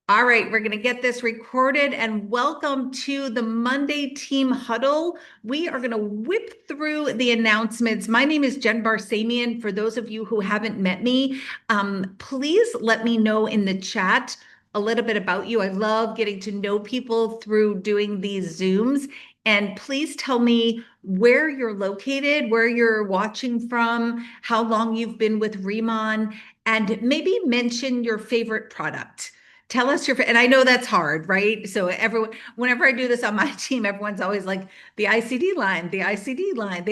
All right, we're going to get this recorded and welcome to the Monday Team Huddle. We are going to whip through the announcements. My name is Jen Barsamian. For those of you who haven't met me, please let me know in the chat a little bit about you. I love getting to know people through doing these Zooms. And please tell me where you're located, where you're watching from, how long you've been with Remon, and maybe mention your favorite product. Tell us and I know that's hard, right? So everyone, whenever I do this on my team, everyone's always like the ICD line, the ICD line.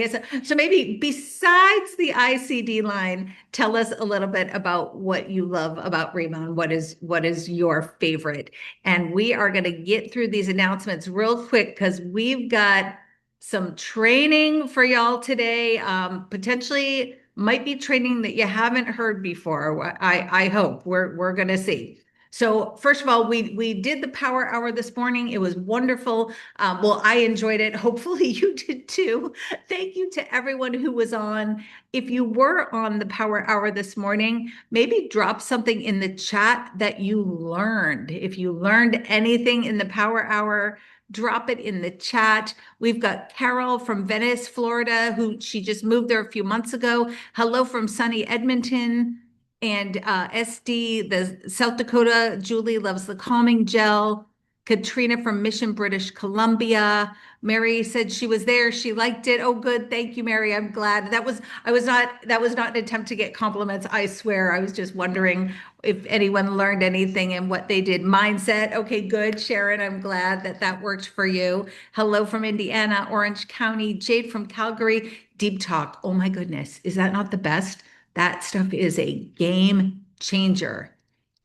So maybe besides the ICD line, tell us a little bit about what you love about Raymond. What is your favorite? And we are going to get through these announcements real quick because we've got some training for y'all today. Potentially might be training that you haven't heard before. I hope we're going to see. So first of all, we did the power hour this morning. It was wonderful. Well, I enjoyed it. Hopefully you did too. Thank you to everyone who was on. If you were on the power hour this morning, maybe drop something in the chat that you learned. If you learned anything in the power hour, drop it in the chat. We've got Carol from Venice, Florida, who she just moved there a few months ago. Hello from sunny Edmonton. And SD, the South Dakota, Julie loves the calming gel. Katrina from Mission, British Columbia. Mary said she was there. She liked it. Oh, good. Thank you, Mary. I'm glad. That was not an attempt to get compliments. I swear. I was just wondering if anyone learned anything and what they did. Mindset. Okay, good. Sharon, I'm glad that that worked for you. Hello from Indiana, Orange County. Jade from Calgary. Deep Talk. Oh my goodness. Is that not the best? That stuff is a game changer.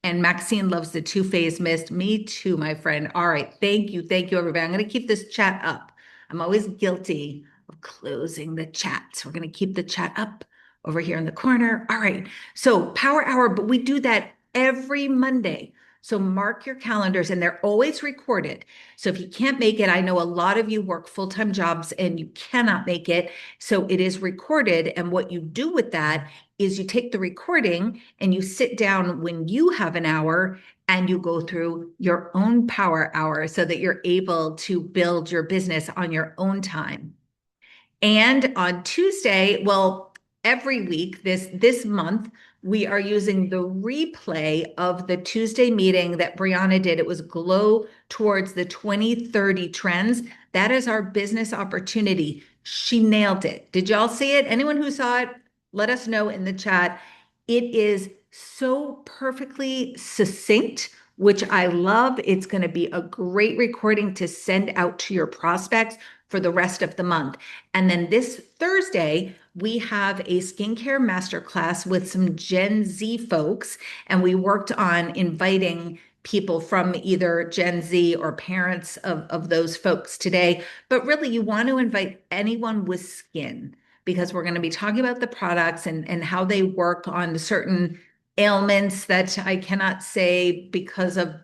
And Maxine loves the two-phase mist. Me too, my friend. All right. Thank you. Thank you, everybody. I'm going to keep this chat up. I'm always guilty of closing the chat. So we're going to keep the chat up over here in the corner. All right. So power hour, but we do that every Monday. So mark your calendars and they're always recorded. So if you can't make it, I know a lot of you work full-time jobs and you cannot make it. So it is recorded. And what you do with that is you take the recording and you sit down when you have an hour and you go through your own power hour so that you're able to build your business on your own time. And on Tuesday, well, every week this month, we are using the replay of the Tuesday meeting that Brianna did. It was Glow Towards the 2030 Trends. That is our business opportunity. She nailed it. Did y'all see it? Anyone who saw it, let us know in the chat. It is so perfectly succinct, which I love. It's going to be a great recording to send out to your prospects for the rest of the month. And then this Thursday, we have a skincare masterclass with some Gen Z folks, and we worked on inviting people from either Gen Z or parents of those folks today. But really, you want to invite anyone with skin because we're going to be talking about the products and how they work on certain ailments that I cannot say because of,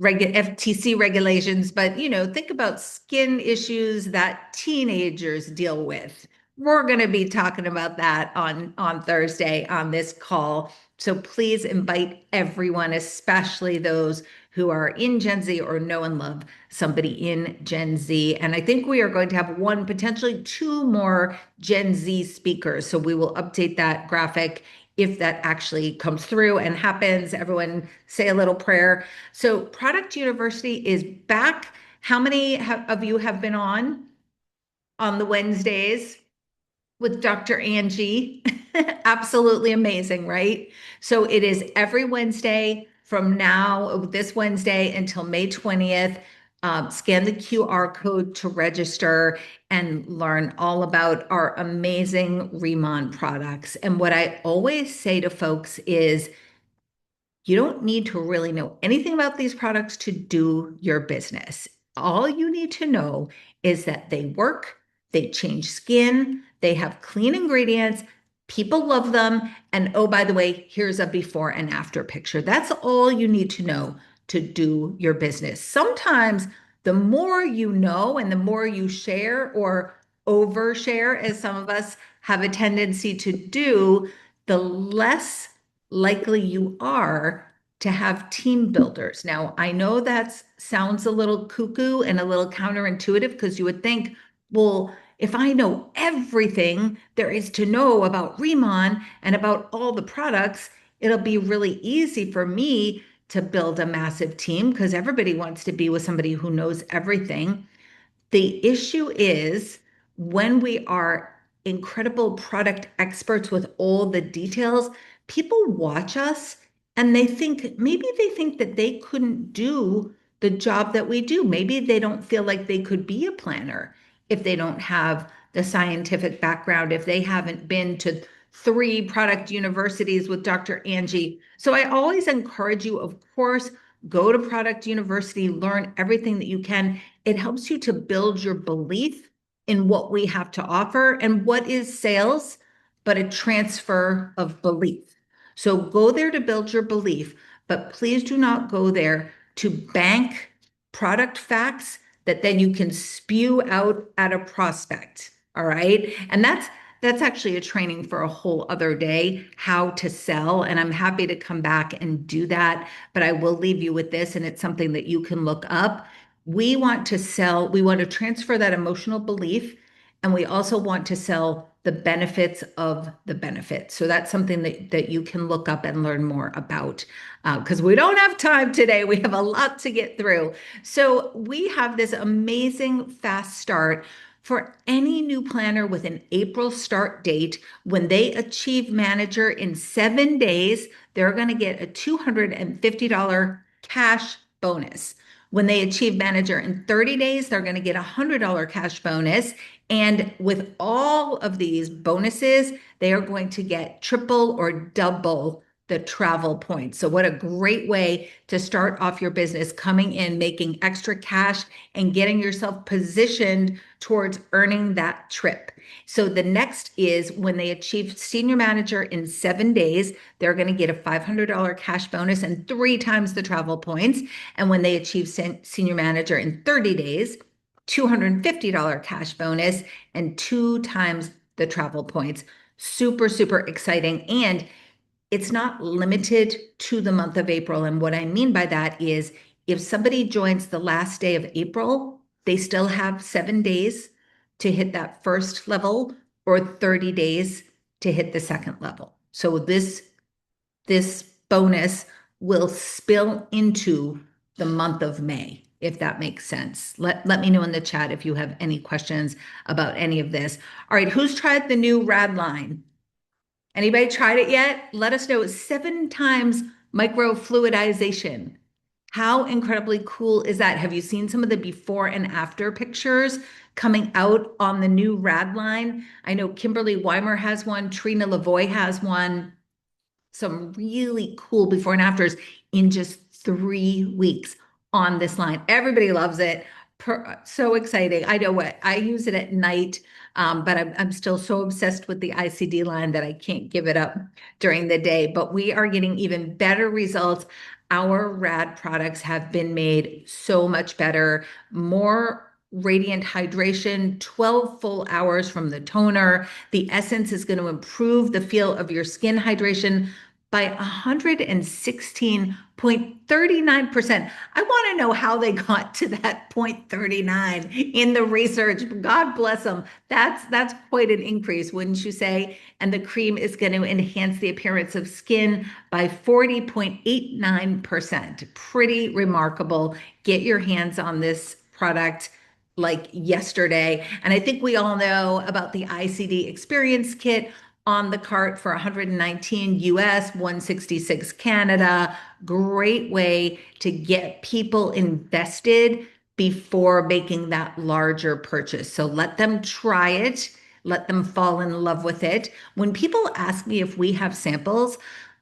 FTC regulations, but think about skin issues that teenagers deal with. We're going to be talking about that on Thursday on this call. So please invite everyone, especially those who are in Gen Z or know and love somebody in Gen Z. And I think we are going to have one, potentially two more Gen Z speakers. So we will update that graphic if that actually comes through and happens. Everyone say a little prayer. So Product University is back. How many of you have been on the Wednesdays with Dr. Angie? Absolutely amazing, right? So it is every Wednesday from now, this Wednesday until May 20th. Scan the QR code to register and learn all about our amazing Remon products. And what I always say to folks is, you don't need to really know anything about these products to do your business. All you need to know is that they work, they change skin, they have clean ingredients, people love them, and oh, by the way, here's a before and after picture. That's all you need to know to do your business. Sometimes the more you know and the more you share or overshare, as some of us have a tendency to do, the less likely you are to have team builders. Now, I know that sounds a little cuckoo and a little counterintuitive because you would think, well, if I know everything there is to know about Remon and about all the products, it'll be really easy for me to build a massive team because everybody wants to be with somebody who knows everything. The issue is when we are incredible product experts with all the details, people watch us and maybe they think that they couldn't do the job that we do. Maybe they don't feel like they could be a planner if they don't have the scientific background, if they haven't been to three product universities with Dr. Angie. So I always encourage you, of course, go to product university, learn everything that you can. It helps you to build your belief in what we have to offer. And what is sales but a transfer of belief? So go there to build your belief, but please do not go there to bank product facts that then you can spew out at a prospect. All right. And that's actually a training for a whole other day, how to sell. And I'm happy to come back and do that. But I will leave you with this, and it's something that you can look up. We want to sell, we want to transfer that emotional belief, and we also want to sell the benefits of the benefit. So that's something that you can look up and learn more about because we don't have time today. We have a lot to get through. So we have this amazing fast start for any new planner with an April start date. When they achieve manager in 7 days, they're going to get a $250 cash bonus. When they achieve manager in 30 days, they're going to get a $100 cash bonus. And with all of these bonuses, they are going to get triple or double the travel points. So what a great way to start off your business, coming in, making extra cash and getting yourself positioned towards earning that trip. So the next is when they achieve senior manager in 7 days, they're going to get a $500 cash bonus and 3 times the travel points. And when they achieve senior manager in 30 days, $250 cash bonus and 2 times the travel points. Super, super exciting. And it's not limited to the month of April. And what I mean by that is if somebody joins the last day of April, they still have 7 days to hit that first level or 30 days to hit the second level. So this bonus will spill into the month of May, if that makes sense. Let me know in the chat if you have any questions about any of this. All right, who's tried the new rad line? Anybody tried it yet? Let us know. It's 7 times microfluidization. How incredibly cool is that? Have you seen some of the before and after pictures coming out on the new rad line? I know Kimberly Weimer has one, Trina Lavoie has one. Some really cool before and afters in just 3 weeks on this line. Everybody loves it. So exciting. I know what I use it at night, but I'm still so obsessed with the ICD line that I can't give it up during the day. But we are getting even better results. Our rad products have been made so much better, more radiant hydration, 12 full hours from the toner. The essence is going to improve the feel of your skin hydration by 116.39%. I want to know how they got to that 0.39 in the research. God bless them. That's quite an increase, wouldn't you say? And the cream is going to enhance the appearance of skin by 40.89%. Pretty remarkable. Get your hands on this product like yesterday. And I think we all know about the ICD Experience Kit on the cart for 119 US, 166 Canada. Great way to get people invested before making that larger purchase. So let them try it. Let them fall in love with it. When people ask me if we have samples,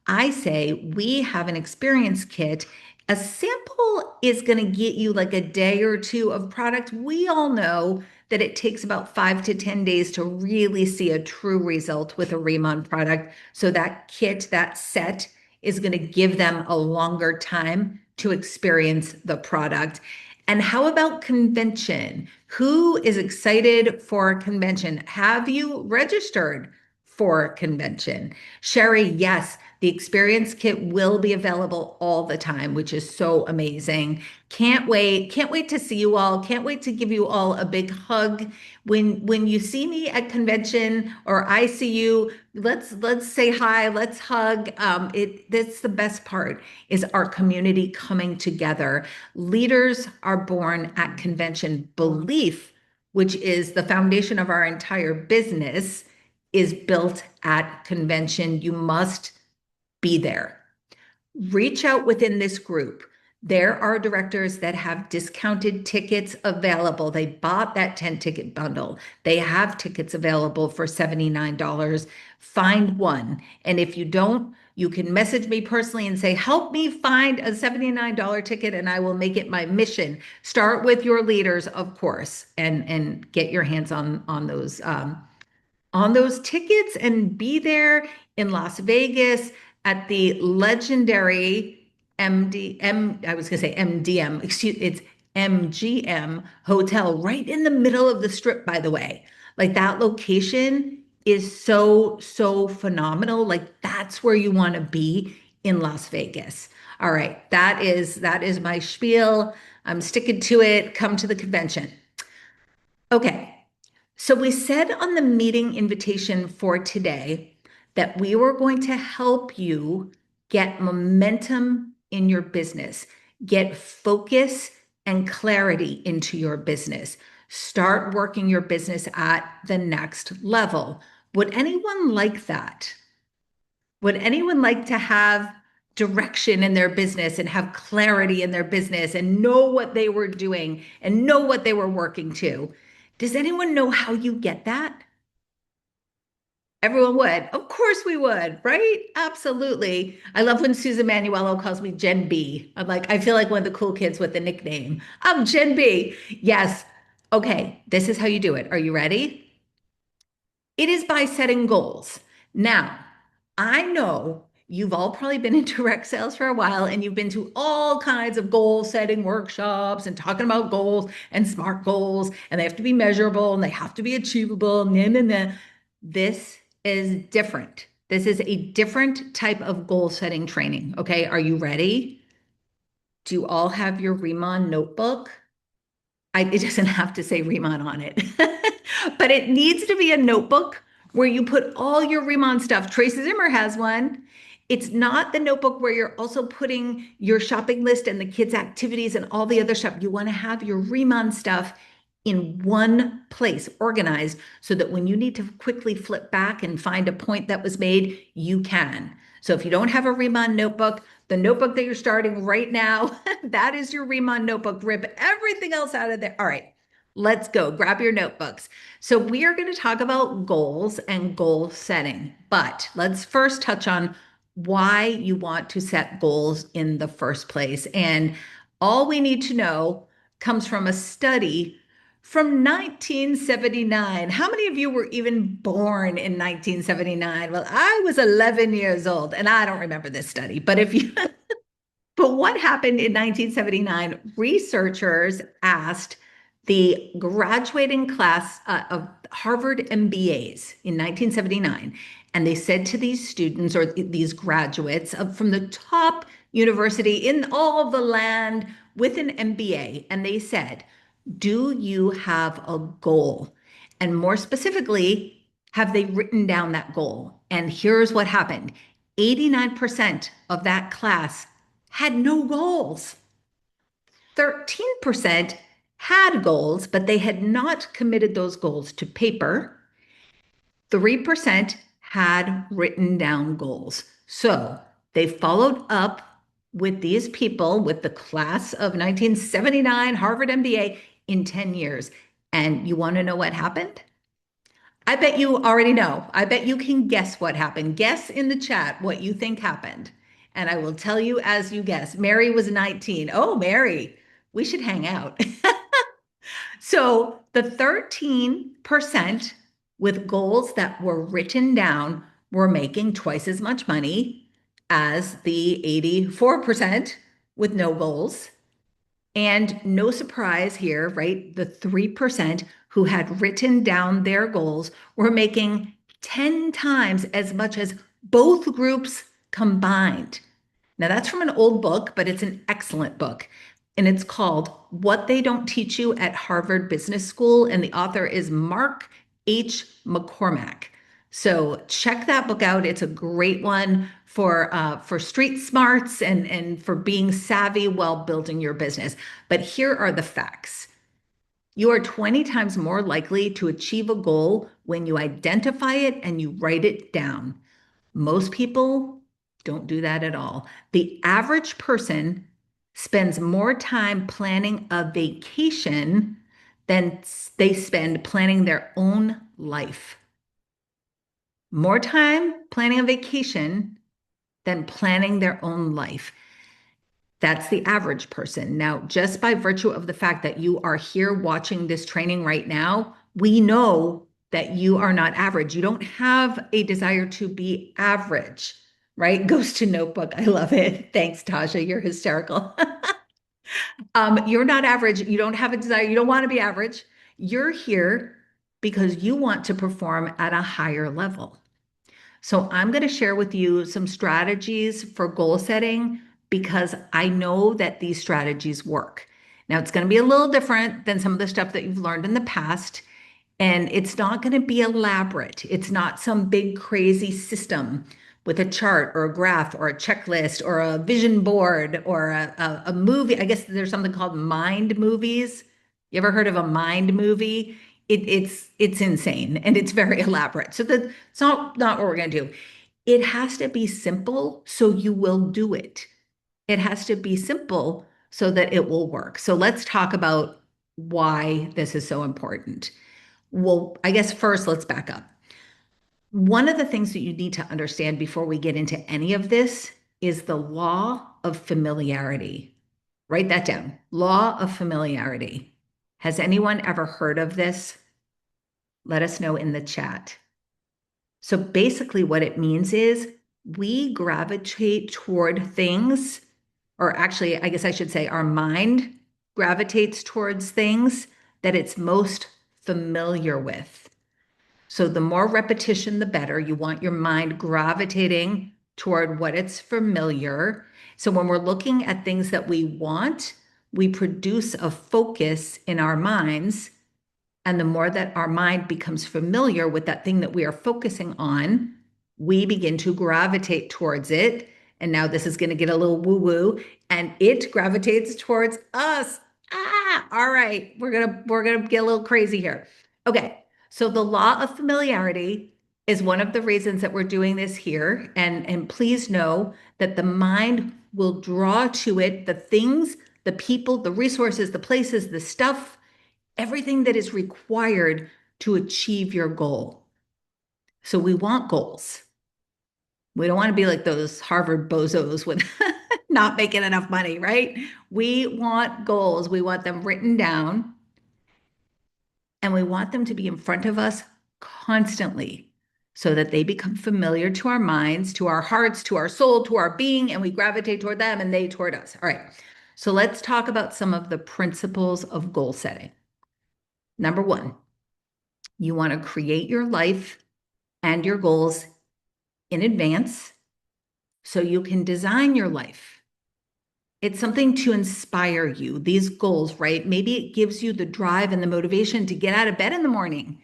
I say we have an experience kit. A sample is going to get you like a day or two of product. We all know that it takes about 5 to 10 days to really see a true result with a Remon product. So that kit, that set is going to give them a longer time to experience the product. And how about convention? Who is excited for convention? Have you registered for a convention. Sherry, yes, the experience kit will be available all the time, which is so amazing. Can't wait. Can't wait to see you all. Can't wait to give you all a big hug. When you see me at convention or I see you, let's say hi, let's hug. That's the best part is our community coming together. Leaders are born at convention. Belief, which is the foundation of our entire business, is built at convention. You must be there. Reach out within this group. There are directors that have discounted tickets available. They bought that 10 ticket bundle. They have tickets available for $79. Find one. And if you don't, you can message me personally and say, help me find a $79 ticket and I will make it my mission. Start with your leaders, of course, and get your hands on those tickets and be there in Las Vegas at the legendary I was going to say MDM, excuse, it's MGM Hotel, right in the middle of the strip, by the way. Like that location is so phenomenal. Like that's where you want to be in Las Vegas. All right, that is my spiel. I'm sticking to it. Come to the convention. Okay. So we said on the meeting invitation for today that we were going to help you get momentum in your business, get focus and clarity into your business, start working your business at the next level. Would anyone like that? Would anyone like to have direction in their business and have clarity in their business and know what they were doing and know what they were working to? Does anyone know how you get that? Everyone would. Of course we would, right? Absolutely. I love when Susan Manuelo calls me Gen B. I'm like, I feel like one of the cool kids with the nickname. I'm Gen B. Yes. Okay, this is how you do it. Are you ready? It is by setting goals. Now, I know you've all probably been in direct sales for a while and you've been to all kinds of goal setting workshops and talking about goals and SMART goals, and they have to be measurable and they have to be achievable. Nah, nah, nah. This is different. This is a different type of goal setting training. Okay, are you ready? Do you all have your Riemann notebook? It doesn't have to say Riemann on it, but it needs to be a notebook where you put all your Riemann stuff. Tracy Zimmer has one. It's not the notebook where you're also putting your shopping list and the kids' activities and all the other stuff. You want to have your Riemann stuff in one place, organized, so that when you need to quickly flip back and find a point that was made, you can. So if you don't have a Riemann notebook, the notebook that you're starting right now, that is your Riemann notebook. Rip everything else out of there. All right, let's go. Grab your notebooks. So we are going to talk about goals and goal setting, but let's first touch on why you want to set goals in the first place. And all we need to know comes from a study from 1979. How many of you were even born in 1979? Well, I was 11 years old and I don't remember this study, but if you but what happened in 1979? Researchers asked the graduating class of Harvard MBAs in 1979, and they said to these students or these graduates from the top university in all the land with an MBA, and they said, do you have a goal? And more specifically, have they written down that goal? And here's what happened. 89% of that class had no goals. 13% had goals, but they had not committed those goals to paper. 3% had written down goals. So they followed up with these people, with the class of 1979 Harvard MBA in 10 years. And you want to know what happened? I bet you already know. I bet you can guess what happened. Guess in the chat what you think happened. And I will tell you as you guess. Mary was 19. Oh, Mary, we should hang out. So the 13% with goals that were written down were making twice as much money as the 84% with no goals. And no surprise here, right? The 3% who had written down their goals were making 10 times as much as both groups combined. Now, that's from an old book, but it's an excellent book. And it's called What They Don't Teach You at Harvard Business School. And the author is Mark H. McCormack. So check that book out. It's a great one for street smarts and for being savvy while building your business. But here are the facts. You are 20 times more likely to achieve a goal when you identify it and you write it down. Most people don't do that at all. The average person spends more time planning a vacation than they spend planning their own life. More time planning a vacation than planning their own life. That's the average person. Now, just by virtue of the fact that you are here watching this training right now, we know that you are not average. You don't have a desire to be average, right? Goes to notebook. I love it. Thanks, Tasha. You're hysterical. You're not average. You don't have a desire. You don't want to be average. You're here because you want to perform at a higher level. So I'm going to share with you some strategies for goal setting because I know that these strategies work. Now, it's going to be a little different than some of the stuff that you've learned in the past, and it's not going to be elaborate. It's not some big crazy system with a chart or a graph or a checklist or a vision board or a movie. I guess there's something called mind movies. You ever heard of a mind movie? It's insane and it's very elaborate. So that's not what we're going to do. It has to be simple so you will do it. It has to be simple so that it will work. So let's talk about why this is so important. Well, I guess first let's back up. One of the things that you need to understand before we get into any of this is the law of familiarity. Write that down. Law of familiarity. Has anyone ever heard of this? Let us know in the chat. So basically what it means is we gravitate toward things, or actually, I guess I should say our mind gravitates towards things that it's most familiar with. So the more repetition, the better. You want your mind gravitating toward what it's familiar. So when we're looking at things that we want, we produce a focus in our minds. And the more that our mind becomes familiar with that thing that we are focusing on, we begin to gravitate towards it. And now this is going to get a little woo-woo, and it gravitates towards us. All right. We're gonna get a little crazy here. Okay. So the law of familiarity is one of the reasons that we're doing this here. And please know that the mind will draw to it the things, the people, the resources, the places, the stuff, everything that is required to achieve your goal. So we want goals. We don't want to be like those Harvard bozos with not making enough money, right? We want goals. We want them written down, and we want them to be in front of us constantly so that they become familiar to our minds, to our hearts, to our soul, to our being, and we gravitate toward them and they toward us. All right. So let's talk about some of the principles of goal setting. Number one, you want to create your life and your goals in advance so you can design your life. It's something to inspire you. These goals, right? Maybe it gives you the drive and the motivation to get out of bed in the morning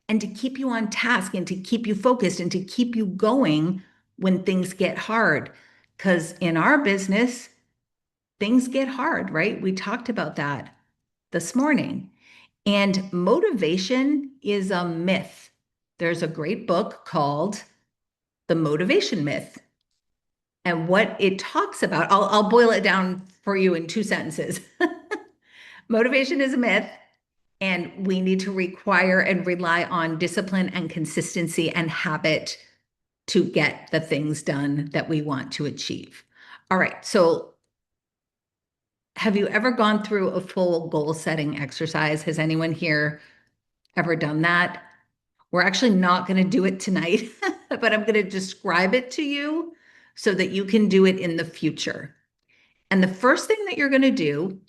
and to keep you on task and to keep you focused and to keep you going when things get hard. Because in our business, things get hard, right? We talked about that this morning. And motivation is a myth. There's a great book called The Motivation Myth. And what it talks about, I'll boil it down for you in 2 sentences. Motivation is a myth, and we need to require and rely on discipline and consistency and habit to get the things done that we want to achieve. All right, so have you ever gone through a full goal setting exercise? Has anyone here ever done that? We're actually not going to do it tonight, but I'm going to describe it to you so that you can do it in the future. And the first thing that you're going to do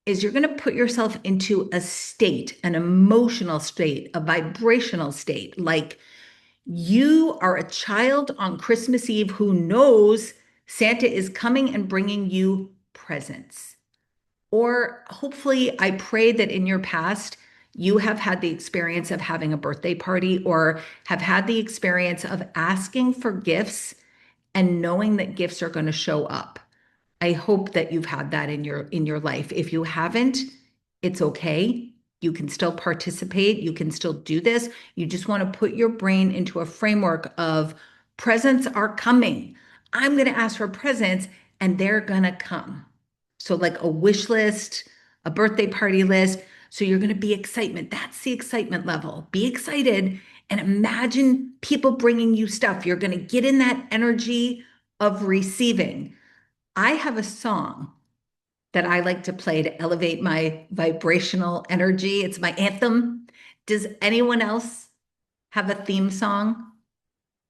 is you're going to put yourself into a state, an emotional state, a vibrational state. Like You are a child on Christmas Eve who knows Santa is coming and bringing you presents. Or hopefully, I pray that in your past, you have had the experience of having a birthday party or have had the experience of asking for gifts and knowing that gifts are going to show up. I hope that you've had that in your life. If you haven't, it's okay. You can still participate. You can still do this. You just want to put your brain into a framework of presents are coming. I'm going to ask for presents and they're going to come. So like a wish list, a birthday party list. So you're going to be excitement. That's the excitement level. Be excited and imagine people bringing you stuff. You're going to get in that energy of receiving. I have a song that I like to play to elevate my vibrational energy. It's my anthem. Does anyone else have a theme song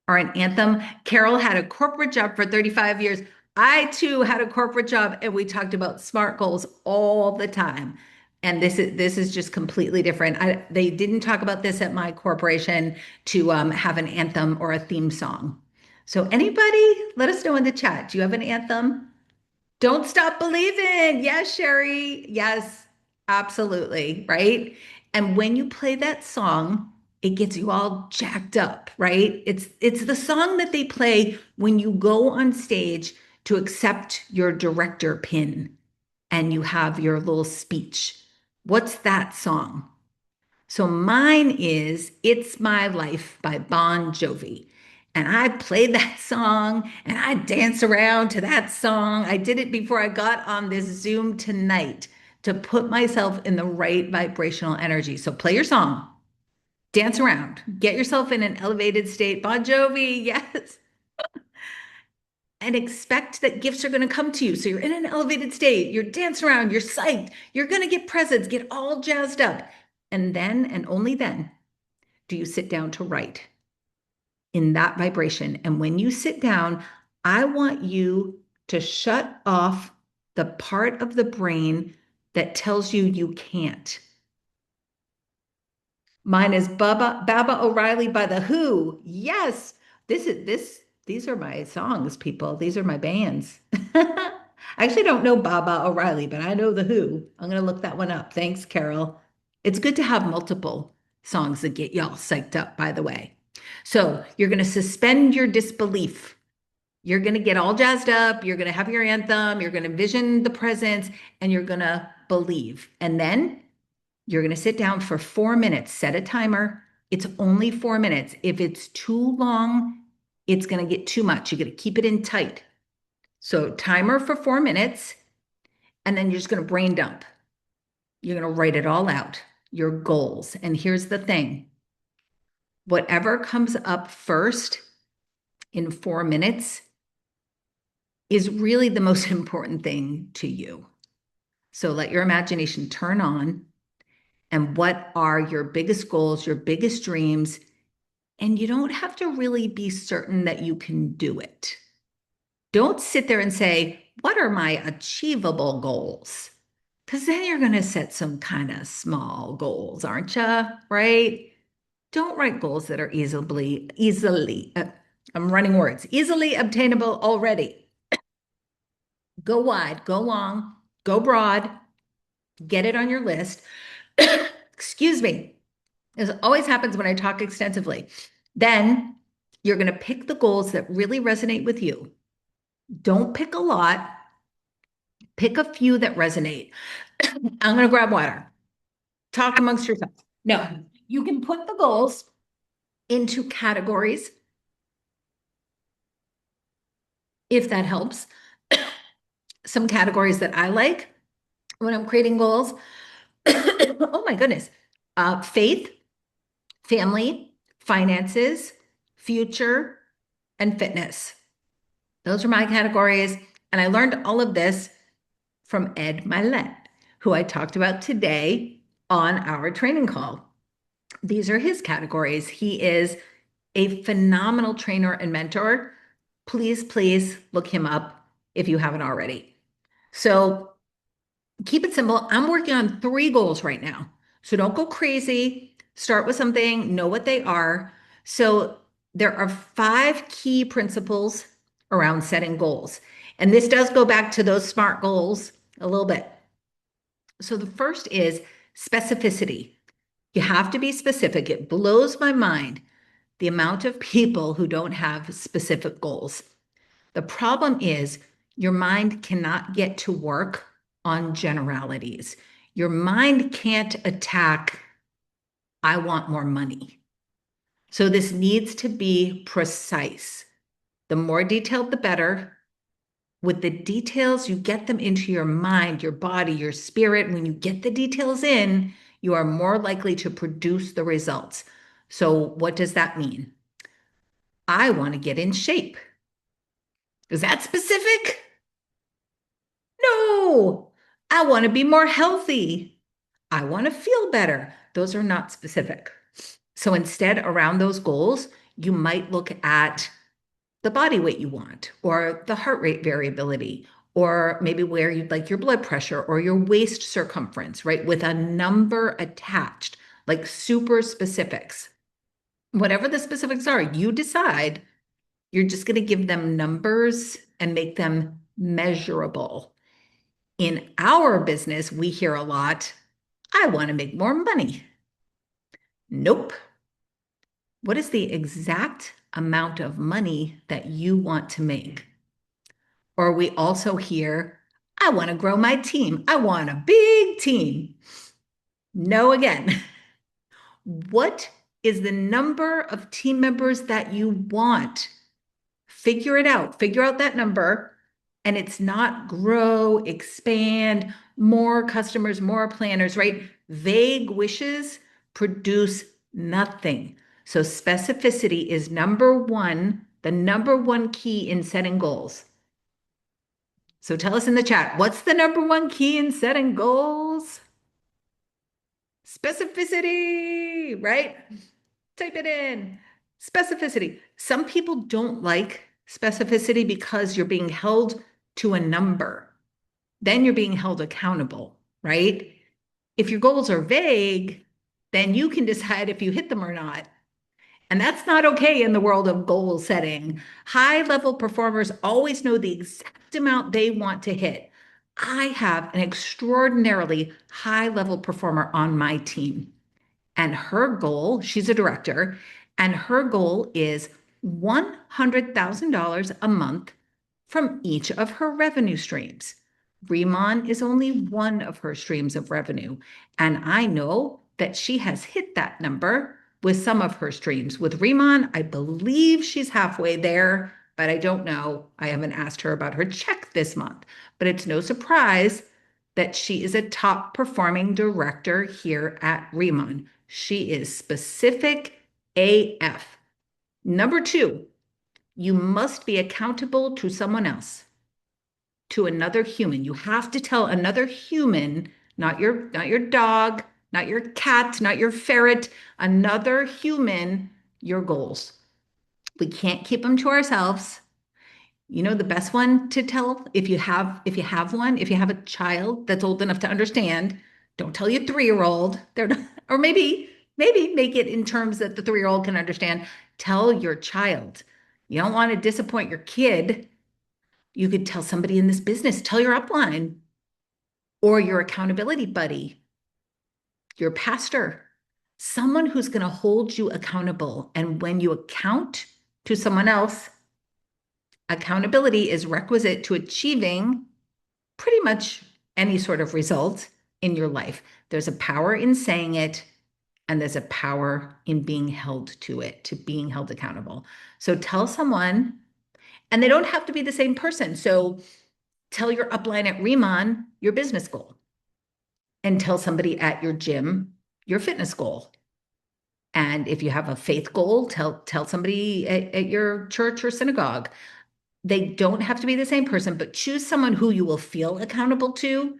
or an anthem? Carol had a corporate job for 35 years. I too had a corporate job and we talked about SMART goals all the time. And this is just completely different. They didn't talk about this at my corporation to have an anthem or a theme song. So anybody, let us know in the chat. Do you have an anthem? Don't stop believing. Yes, Sherry. Yes, absolutely. Right. And when you play that song, it gets you all jacked up, right? It's the song that they play when you go on stage to accept your director pin and you have your little speech. What's that song? So mine is It's My Life by Bon Jovi. And I played that song and I dance around to that song. I did it before I got on this Zoom tonight to put myself in the right vibrational energy. So play your song, dance around, get yourself in an elevated state. Bon Jovi, yes. And expect that gifts are going to come to you. So you're in an elevated state, you're dancing around, you're psyched, you're going to get presents, get all jazzed up. And then, and only then, do you sit down to write in that vibration? And when you sit down, I want you to shut off the part of the brain that tells you you can't. Mine is Baba O'Reilly by The Who. Yes, these are my songs, people. These are my bands. I actually don't know Baba O'Reilly, but I know The Who. I'm going to look that one up. Thanks, Carol. It's good to have multiple songs that get y'all psyched up, by the way. So you're going to suspend your disbelief. You're going to get all jazzed up. You're going to have your anthem. You're going to vision the presence and you're going to believe. And then you're going to sit down for 4 minutes, set a timer. It's only 4 minutes. If it's too long, it's going to get too much. You're going to keep it in tight. So timer for 4 minutes, and then you're just going to brain dump. You're going to write it all out, your goals. And here's the thing. Whatever comes up first in 4 minutes is really the most important thing to you. So let your imagination turn on. And what are your biggest goals, your biggest dreams? And you don't have to really be certain that you can do it. Don't sit there and say, what are my achievable goals? Because then you're going to set some kind of small goals, aren't you? Right? Don't write goals that are I'm running words, easily obtainable already. Go wide, go long, go broad, get it on your list. Excuse me. This always happens when I talk extensively. Then you're going to pick the goals that really resonate with you. Don't pick a lot. Pick a few that resonate. I'm going to grab water. Talk amongst yourselves. No, you can put the goals into categories if that helps. Some categories that I like when I'm creating goals. Oh my goodness. Faith, family, finances, future, and fitness. Those are my categories. And I learned all of this from Ed Mylett, who I talked about today on our training call. These are his categories. He is a phenomenal trainer and mentor. Please, please look him up if you haven't already. So keep it simple. I'm working on 3 goals right now. So don't go crazy. Start with something, know what they are. So There are five key principles around setting goals. And this does go back to those SMART goals a little bit. So the first is specificity. You have to be specific. It blows my mind the amount of people who don't have specific goals. The problem is your mind cannot get to work on generalities. Your mind can't attack, I want more money. So this needs to be precise. The more detailed, the better. With the details, you get them into your mind, your body, your spirit. When you get the details in, you are more likely to produce the results. So what does that mean? I want to get in shape. Is that specific? No. I want to be more healthy. I want to feel better. Those are not specific. So instead, around those goals, you might look at the body weight you want, or the heart rate variability, or maybe where you'd like your blood pressure or your waist circumference, right? With a number attached, like super specifics. Whatever the specifics are, you decide. You're just going to give them numbers and make them measurable. In our business, we hear a lot, I want to make more money. Nope. What is the exact amount of money that you want to make? Or we also hear, I want to grow my team. I want a big team. No, again. What is the number of team members that you want? Figure it out. Figure out that number. And it's not grow, expand, more customers, more planners, right? Vague wishes produce nothing. So specificity is number one, the number one key in setting goals. So tell us in the chat, what's the number one key in setting goals? Specificity, right? Type it in. Specificity. Some people don't like specificity because you're being held to a number. Then you're being held accountable, right? If your goals are vague, then you can decide if you hit them or not. And that's not okay in the world of goal setting. High level performers always know the exact amount they want to hit. I have an extraordinarily high level performer on my team. And her goal, she's a director, and her goal is $100,000 a month from each of her revenue streams. Remon is only one of her streams of revenue. And I know that she has hit that number with some of her streams. With Remon, I believe she's halfway there, but I don't know. I haven't asked her about her check this month. But it's no surprise that she is a top performing director here at Remon. She is specific AF. Number two, you must be accountable to someone else, to another human. You have to tell another human, not your dog, not your cat, not your ferret, another human, your goals. We can't keep them to ourselves. You know, the best one to tell if you have one, if you have a child that's old enough to understand, don't tell your 3-year-old. They're not, or maybe make it in terms that the 3-year-old can understand. Tell your child. You don't want to disappoint your kid. You could tell somebody in this business, tell your upline or your accountability buddy, your pastor, someone who's going to hold you accountable. And when you account to someone else, accountability is requisite to achieving pretty much any sort of result in your life. There's a power in saying it, and there's a power in being held to it, to being held accountable. So tell someone, and they don't have to be the same person. So tell your upline at Remon your business goal, and tell somebody at your gym your fitness goal. And if you have a faith goal, tell somebody at your church or synagogue. They don't have to be the same person, but choose someone who you will feel accountable to.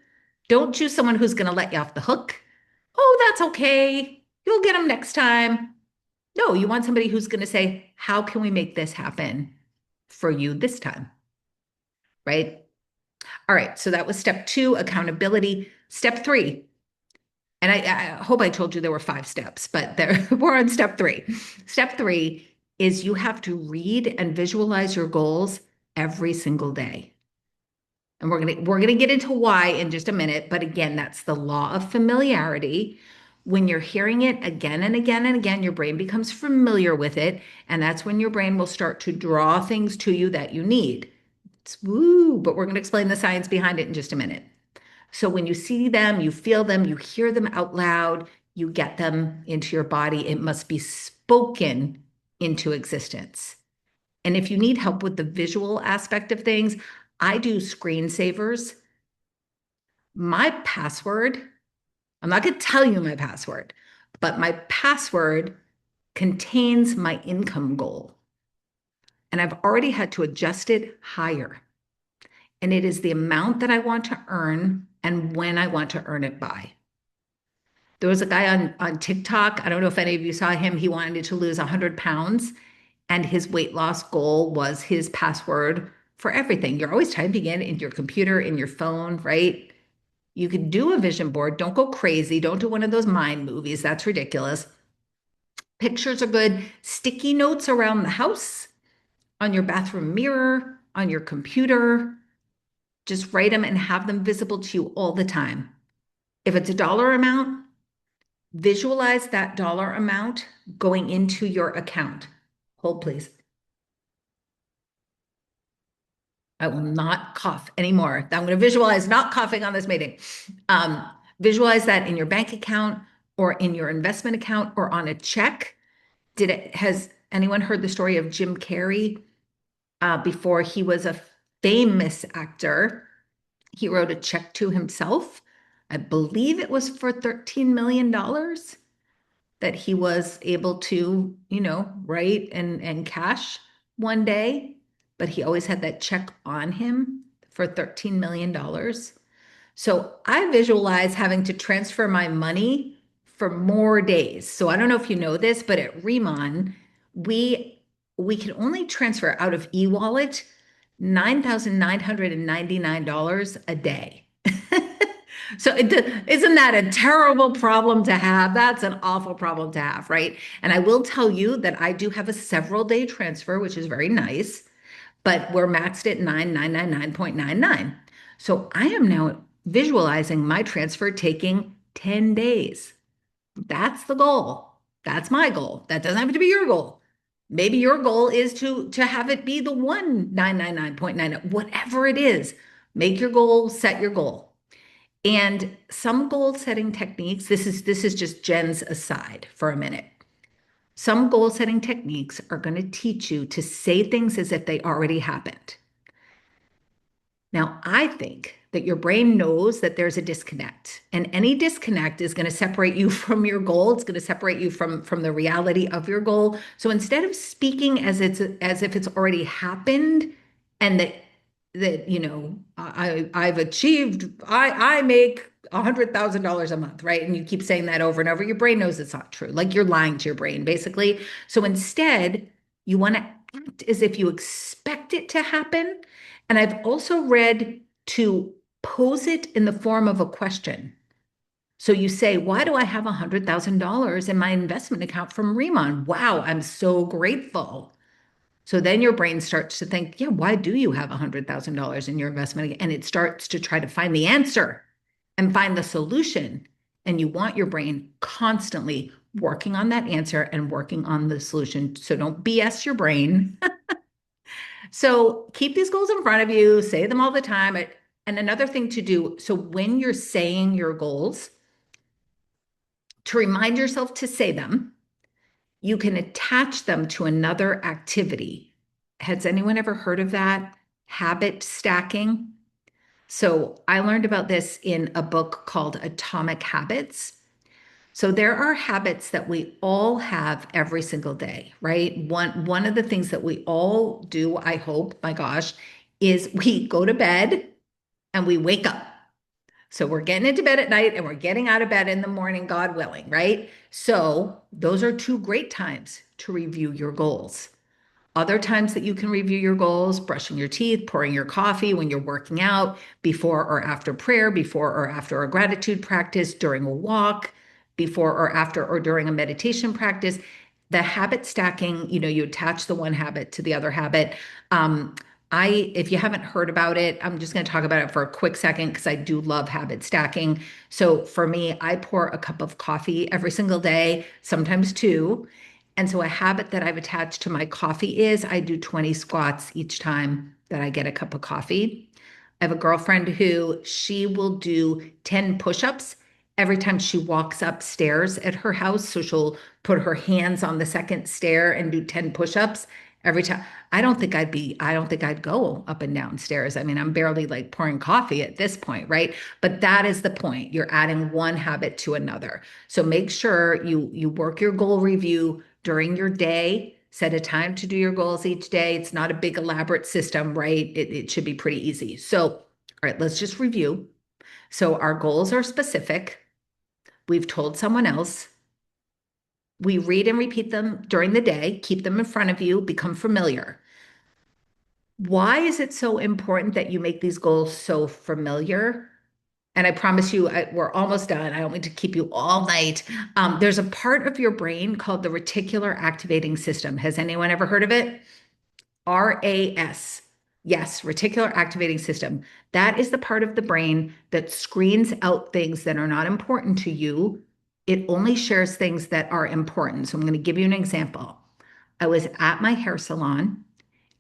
Don't choose someone who's going to let you off the hook. Oh, that's okay. You'll get them next time. No, you want somebody who's going to say, how can we make this happen for you this time? Right? All right. So that was step 2, accountability. Step 3. And I hope I told you there were 5 steps, but we're on step 3. Step 3, is you have to read and visualize your goals every single day. And we're gonna get into why in just a minute, but again, that's the law of familiarity. When you're hearing it again and again and again, your brain becomes familiar with it, and that's when your brain will start to draw things to you that you need. It's woo, but we're going to explain the science behind it in just a minute. So when you see them, you feel them, you hear them out loud, you get them into your body, it must be spoken into existence. And if you need help with the visual aspect of things, I do screensavers. My password, I'm not going to tell you my password, but my password contains my income goal. And I've already had to adjust it higher. And it is the amount that I want to earn and when I want to earn it by. There was a guy on TikTok. I don't know if any of you saw him. He wanted to lose 100 pounds, and his weight loss goal was his password for everything. You're always typing in your computer, in your phone, right? You could do a vision board. Don't go crazy. Don't do one of those mind movies. That's ridiculous. Pictures are good. Sticky notes around the house, on your bathroom mirror, on your computer. Just write them and have them visible to you all the time. If it's a dollar amount, visualize that dollar amount going into your account. Hold, please. I will not cough anymore. I'm going to visualize not coughing on this meeting. Visualize that in your bank account or in your investment account or on a check. Has anyone heard the story of Jim Carrey? Before he was a famous actor, he wrote a check to himself. I believe it was for $13 million that he was able to, write and cash one day, but he always had that check on him for $13 million. So I visualize having to transfer my money for more days. So I don't know if you know this, but at Remon, we can only transfer out of e-wallet $9,999 a day. So isn't that a terrible problem to have? That's an awful problem to have, right? And I will tell you that I do have a several day transfer, which is very nice, but we're maxed at 9,999.99. So I am now visualizing my transfer taking 10 days. That's the goal. That's my goal. That doesn't have to be your goal. Maybe your goal is to have it be the 1,999.9, whatever it is. Make your goal, set your goal. And some goal setting techniques, this is just Jen's aside for a minute. Some goal setting techniques are going to teach you to say things as if they already happened. Now, I think that your brain knows that there's a disconnect, and any disconnect is going to separate you from your goal. It's going to separate you from the reality of your goal. So instead of speaking as if it's already happened, and I've achieved, I make $100,000 a month, right? And you keep saying that over and over. Your brain knows it's not true. Like you're lying to your brain, basically. So instead, you want to act as if you expect it to happen. And I've also read to pose it in the form of a question. So you say, why do I have $100,000 in my investment account from Remon? Wow, I'm so grateful. So then your brain starts to think, yeah, why do you have $100,000 in your investment? And it starts to try to find the answer and find the solution. And you want your brain constantly working on that answer and working on the solution. So don't BS your brain. So keep these goals in front of you, say them all the time. And another thing to do, so when you're saying your goals, to remind yourself to say them, you can attach them to another activity. Has anyone ever heard of that? Habit stacking. So I learned about this in a book called Atomic Habits. So there are habits that we all have every single day, right? One of the things that we all do, I hope, my gosh, is we go to bed and we wake up. So we're getting into bed at night and we're getting out of bed in the morning, God willing, right? So those are two great times to review your goals. Other times that you can review your goals, brushing your teeth, pouring your coffee when you're working out, before or after prayer, before or after a gratitude practice, during a walk, before or after or during a meditation practice. The habit stacking, you attach the one habit to the other habit. Um, if you haven't heard about it, I'm just going to talk about it for a quick second because I do love habit stacking. So for me, I pour a cup of coffee every single day, sometimes two. And so a habit that I've attached to my coffee is I do 20 squats each time that I get a cup of coffee. I have a girlfriend who she will do 10 push-ups every time she walks upstairs at her house. So she'll put her hands on the second stair and do 10 push-ups every time. I don't think I'd go up and down stairs. I mean, I'm barely like pouring coffee at this point, right? But that is the point. You're adding one habit to another. So make sure you work your goal review during your day. Set a time to do your goals each day. It's not a big elaborate system, right? It should be pretty easy. So, all right, let's just review. So our goals are specific. We've told someone else. We read and repeat them during the day, keep them in front of you, become familiar. Why is it so important that you make these goals so familiar? And I promise you, we're almost done. I don't mean to keep you all night. There's a part of your brain called the reticular activating system. Has anyone ever heard of it? RAS. Yes, reticular activating system. That is the part of the brain that screens out things that are not important to you. It only shares things that are important. So I'm going to give you an example. I was at my hair salon,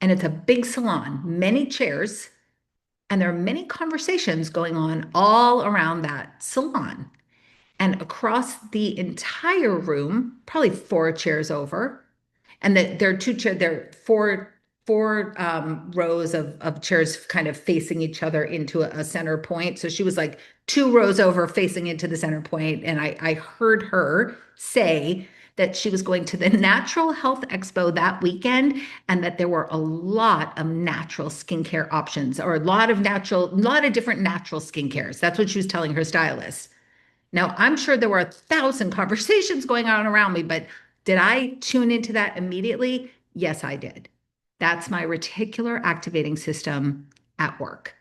and it's a big salon, many chairs, and there are many conversations going on all around that salon. And across the entire room, probably four chairs over, and that there are two chairs, there are four rows of chairs kind of facing each other into a center point. So she was like two rows over facing into the center point. And I heard her say that she was going to the Natural Health Expo that weekend and that there were a lot of natural skincare options or a lot of different natural skincares. That's what she was telling her stylist. Now, I'm sure there were 1,000 conversations going on around me, but did I tune into that immediately? Yes, I did. That's my reticular activating system at work.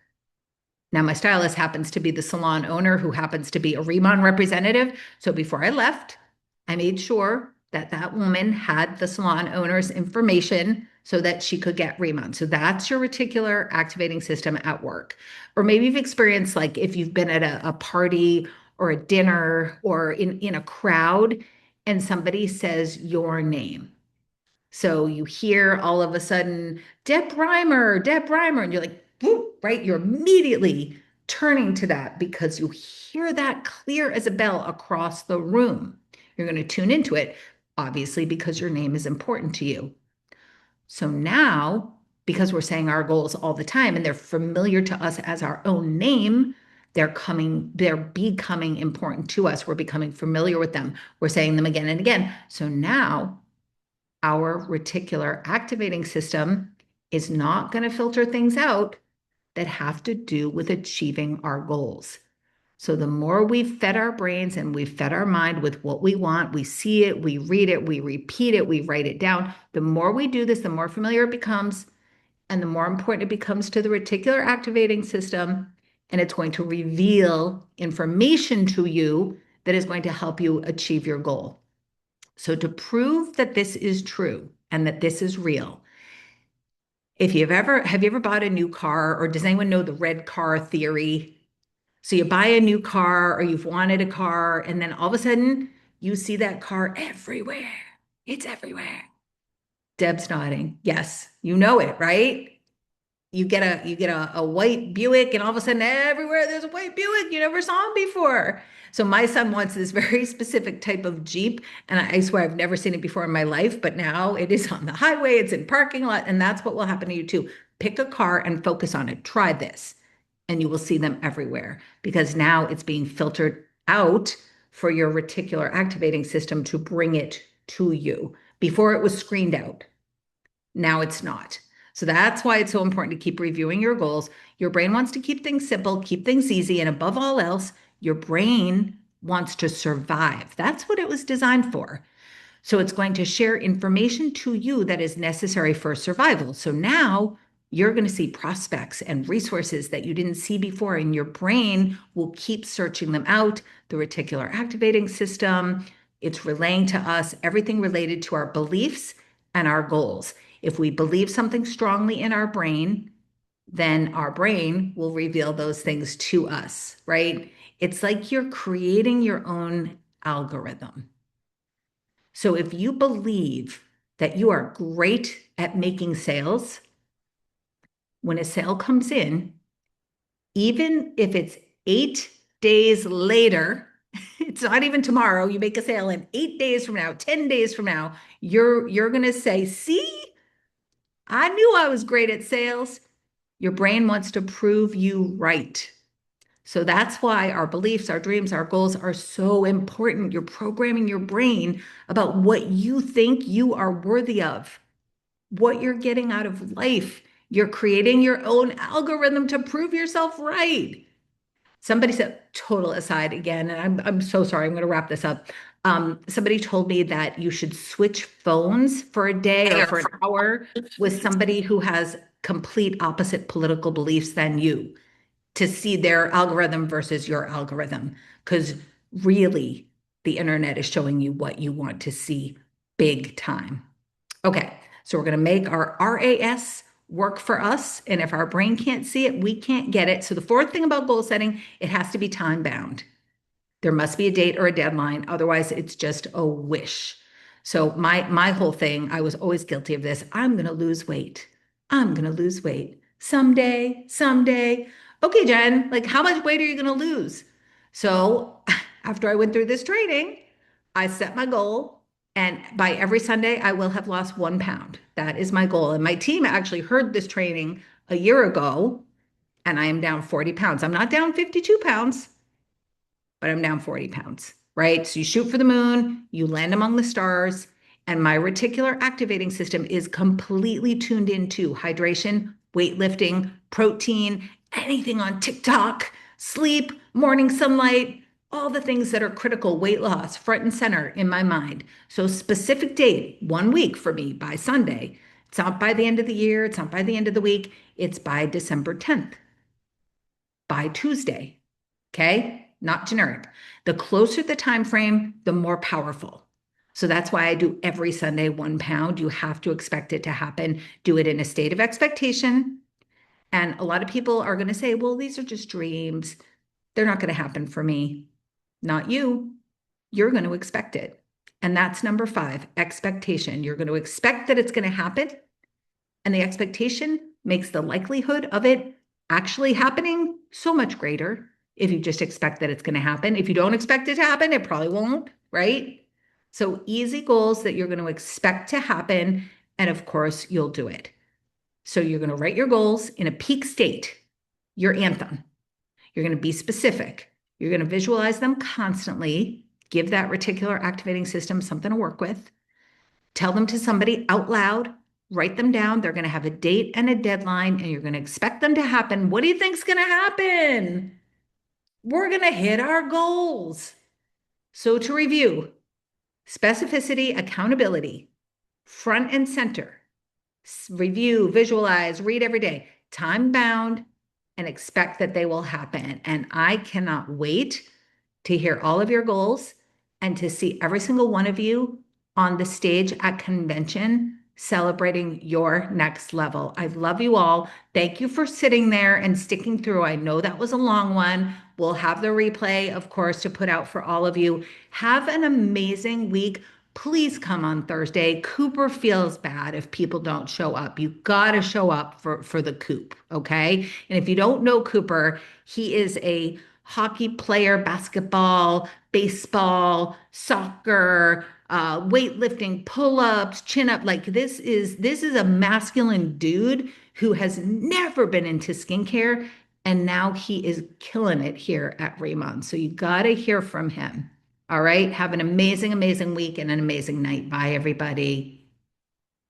Now, my stylist happens to be the salon owner who happens to be a Remon representative. So before I left, I made sure that that woman had the salon owner's information so that she could get Remon. So that's your reticular activating system at work. Or maybe you've experienced like if you've been at a party or a dinner or in a crowd and somebody says your name. So you hear all of a sudden, Deb Reimer, and you're like, whoop, right? You're immediately turning to that because you hear that clear as a bell across the room. You're going to tune into it, obviously, because your name is important to you. So now, because we're saying our goals all the time and they're familiar to us as our own name, they're becoming important to us. We're becoming familiar with them. We're saying them again and again. So now our reticular activating system is not going to filter things out that have to do with achieving our goals. So the more we've fed our brains and we've fed our mind with what we want, we see it, we read it, we repeat it, we write it down. The more we do this, the more familiar it becomes, and the more important it becomes to the reticular activating system. And it's going to reveal information to you that is going to help you achieve your goal. So to prove that this is true and that this is real, if have you ever bought a new car, or does anyone know the red car theory? So you buy a new car or you've wanted a car, and then all of a sudden you see that car everywhere. It's everywhere. Deb's nodding. Yes, you know it, right? You get a white Buick, and all of a sudden everywhere there's a white Buick. You never saw them before. So my son wants this very specific type of Jeep, and I swear I've never seen it before in my life, but now it is on the highway, it's in parking lot, and that's what will happen to you too. Pick a car and focus on it. Try this, and you will see them everywhere because now it's being filtered out for your reticular activating system to bring it to you. Before it was screened out. Now it's not. So that's why it's so important to keep reviewing your goals. Your brain wants to keep things simple, keep things easy, and above all else, your brain wants to survive. That's what it was designed for. So it's going to share information to you that is necessary for survival. So now you're going to see prospects and resources that you didn't see before, and your brain will keep searching them out. The reticular activating system, It's relaying to us everything related to our beliefs and our goals. If we believe something strongly in our brain, then our brain will reveal those things to us, right? It's like you're creating your own algorithm. So if you believe that you are great at making sales, when a sale comes in, even if it's 8 days later, it's not even tomorrow, you make a sale in 8 days from now, 10 days from now, you're going to say, see, I knew I was great at sales. Your brain wants to prove you right. So that's why our beliefs, our dreams, our goals are so important. You're programming your brain about what you think you are worthy of, what you're getting out of life. You're creating your own algorithm to prove yourself right. Somebody said, total aside again, and I'm so sorry, I'm going to wrap this up. Somebody told me that you should switch phones for a day or for an hour with somebody who has complete opposite political beliefs than you to see their algorithm versus your algorithm. Because really, the internet is showing you what you want to see big time. Okay, so we're going to make our RAS work for us. And if our brain can't see it, we can't get it. So the fourth thing about goal setting, it has to be time bound. There must be a date or a deadline. Otherwise, it's just a wish. So my whole thing, I was always guilty of this. I'm going to lose weight. I'm going to lose weight someday, someday. Okay, Jen, like how much weight are you going to lose? So after I went through this training, I set my goal. And by every Sunday, I will have lost 1 pound. That is my goal. And my team actually heard this training a year ago, and I am down 40 pounds. I'm not down 52 pounds, but I'm down 40 pounds, right? So you shoot for the moon, you land among the stars, and my reticular activating system is completely tuned into hydration, weightlifting, protein, anything on TikTok, sleep, morning sunlight, all the things that are critical weight loss, front and center in my mind. So, specific date, 1 week for me by Sunday. It's not by the end of the year, it's not by the end of the week, it's by December 10th, by Tuesday. Okay, not generic. The closer the time frame, the more powerful. So that's why I do every Sunday 1 pound. You have to expect it to happen. Do it in a state of expectation. And a lot of people are going to say, well, these are just dreams. They're not going to happen for me. Not you. You're going to expect it. And that's number 5, expectation. You're going to expect that it's going to happen. And the expectation makes the likelihood of it actually happening so much greater if you just expect that it's going to happen. If you don't expect it to happen, it probably won't, right? So easy goals that you're going to expect to happen. And of course, you'll do it. So you're going to write your goals in a peak state, your anthem. You're going to be specific. You're going to visualize them constantly. Give that reticular activating system something to work with. Tell them to somebody out loud. Write them down. They're going to have a date and a deadline, and you're going to expect them to happen. What do you think's going to happen? We're going to hit our goals. So to review, specificity, accountability, front and center, review, visualize, read every day, time bound, and expect that they will happen. And I cannot wait to hear all of your goals and to see every single one of you on the stage at convention celebrating your next level. I love you all. Thank you for sitting there and sticking through. I know that was a long one. We'll have the replay, of course, to put out for all of you. Have an amazing week. Please come on Thursday. Cooper feels bad if people don't show up. You got to show up for the Coop, okay? And if you don't know Cooper, he is a hockey player, basketball, baseball, soccer, weightlifting, pull-ups, chin-up. Like this is a masculine dude who has never been into skincare, and now he is killing it here at Raymond. So you got to hear from him. All right. Have an amazing, amazing week and an amazing night. Bye, everybody.